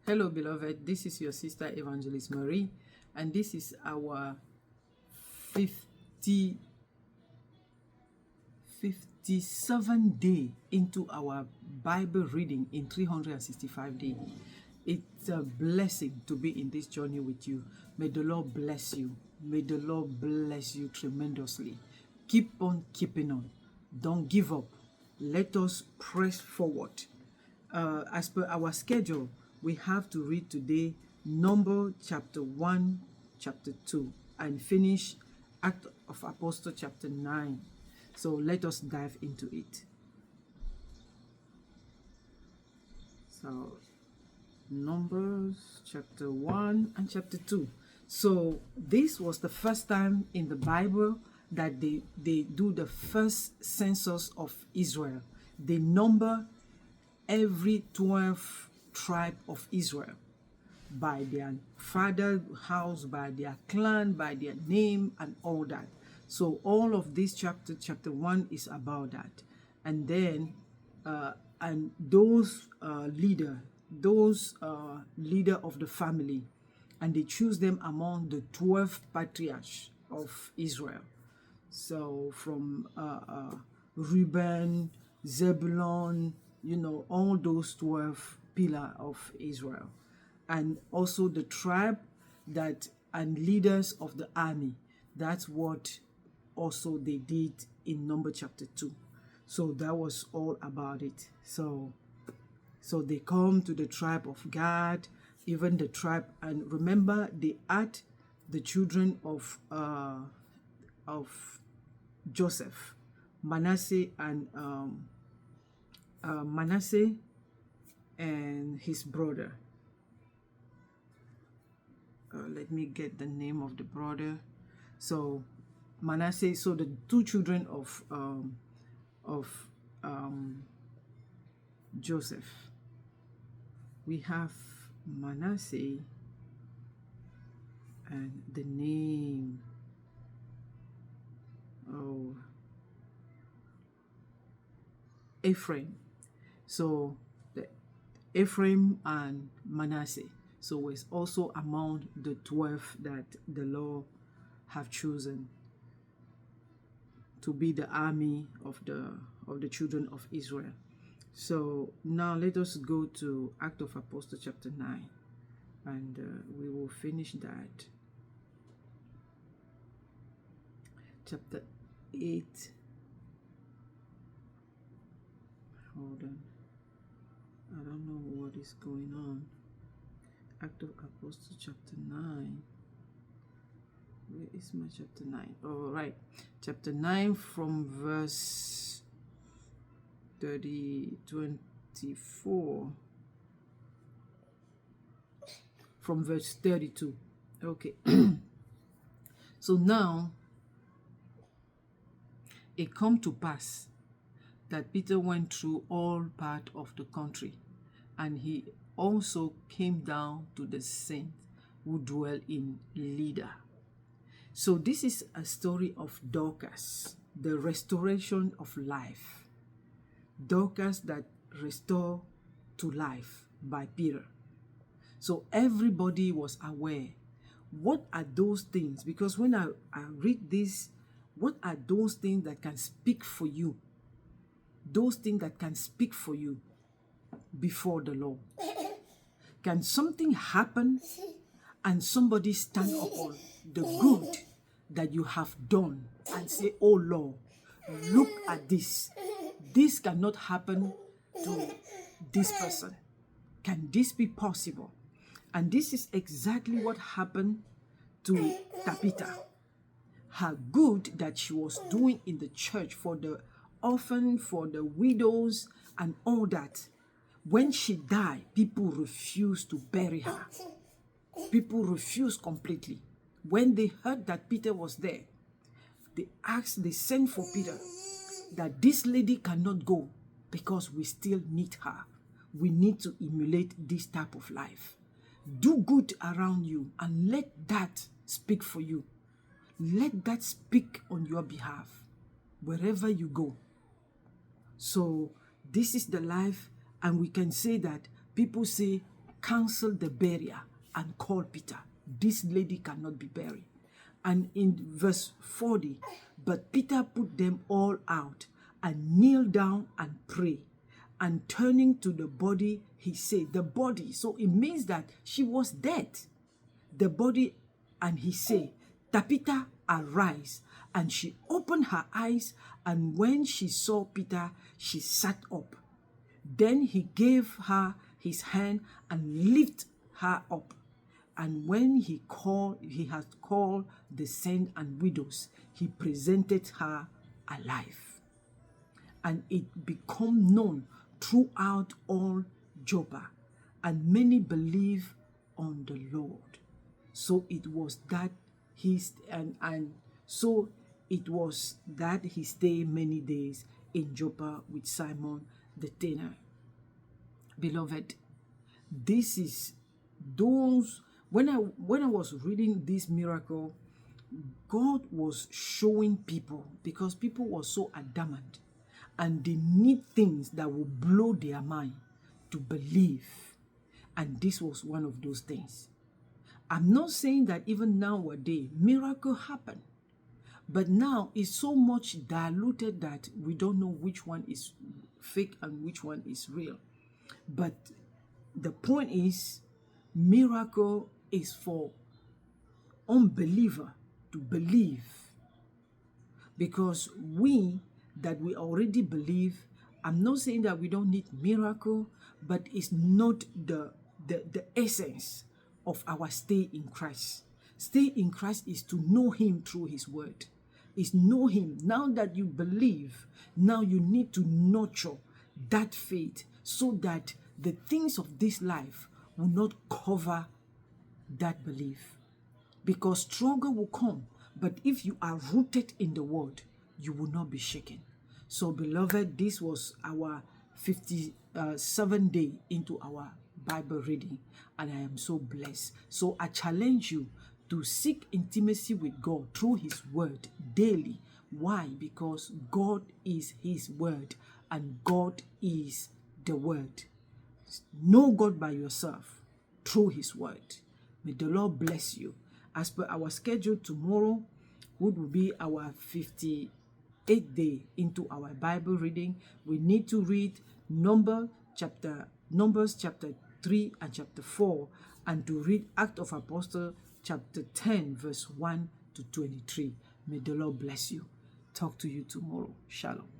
Hello, beloved. This is your sister Evangelist Marie, and this is our 57 day into our Bible reading in 365 days. It's a blessing to be in this journey with you. May the Lord bless you. May the Lord bless you tremendously. Keep on keeping on. Don't give up. Let us press forward. As per our schedule, we have to read today Number chapter 1, chapter 2, and finish Act of Apostle chapter 9. So let us dive into it. So Numbers chapter 1 and chapter 2. So this was the first time in the Bible that they do the first census of Israel. They number every 12 tribe of Israel by their father house, by their clan, by their name, and all that. So all of this chapter 1 is about that. And then and those leader of the family, and they choose them among the 12 patriarchs of Israel. So from Reuben, Zebulun, all those 12 pillars of Israel, and also the tribe and leaders of the army. That's what also they did in Number chapter 2. So that was all about it. So they come to the tribe of Gad, even the tribe, and remember they add the children of Joseph, Manasseh and his brother. Let me get the name of the brother. So Manasseh. So the two children of Joseph. We have Manasseh and the name. Ephraim. So the Ephraim and Manasseh. So it's also among the 12 that the Lord have chosen to be the army of the children of Israel. So now let us go to Act of Apostle chapter 9, and we will finish that. Chapter 8. Hold on. I don't know what is going on. Act of Apostle chapter 9. Where is my chapter 9? All right. Chapter 9 from verse 24. From verse 32. Okay. So now it come to pass that Peter went through all part of the country, and he also came down to the saints who dwell in Lydda. So this is a story of Dorcas, the restoration of life. Dorcas that restored to life by Peter. So everybody was aware. What are those things? Because when I read this, what are those things that can speak for you? Those things that can speak for you before the Lord. Can something happen and somebody stand upon the good that you have done and say, oh Lord, look at this. This cannot happen to this person. Can this be possible? And this is exactly what happened to Tabitha. Her good that she was doing in the church for the orphan, for the widows, and all that. When she died, people refused to bury her. People refused completely. When they heard that Peter was there, they sent for Peter that this lady cannot go because we still need her. We need to emulate this type of life. Do good around you and let that speak for you. Let that speak on your behalf wherever you go. So this is the life, and we can say that people say canceled the burial and called Peter. This lady cannot be buried. And in verse 40, but Peter put them all out and kneeled down and prayed. And turning to the body, he said, the body, so it means that she was dead. The body, and he said, Tabitha, arise. And she opened her eyes, and when she saw Peter, she sat up. Then he gave her his hand and lifted her up. And when he had called the saints and widows, he presented her alive. And it became known throughout all Joppa, and many believed on the Lord. So it was that he stayed many days in Joppa with Simon the tanner. Beloved, this is those when I was reading this miracle, God was showing people, because people were so adamant and they need things that will blow their mind to believe. And this was one of those things. I'm not saying that even nowadays miracle happen, but now it's so much diluted that we don't know which one is fake and which one is real. But the point is, miracle is for unbeliever to believe, because we already believe. I'm not saying that we don't need miracle, but it's not the essence of our stay in Christ. Stay in Christ is to know him through his word. Is know him. Now that you believe, now you need to nurture that faith so that the things of this life will not cover that belief. Because struggle will come, but if you are rooted in the word, you will not be shaken. So beloved, this was our 57 day into our Bible reading, and I am so blessed. So I challenge you to seek intimacy with God through his word daily. Why? Because God is his word and God is the word. Know God by yourself through his word. May the Lord bless you. As per our schedule, tomorrow will be our 58th day into our Bible reading. We need to read Numbers chapter 3 and chapter 4, and to read Acts of Apostles chapter 10 verse 1 to 23. May the Lord bless you. Talk to you tomorrow. Shalom.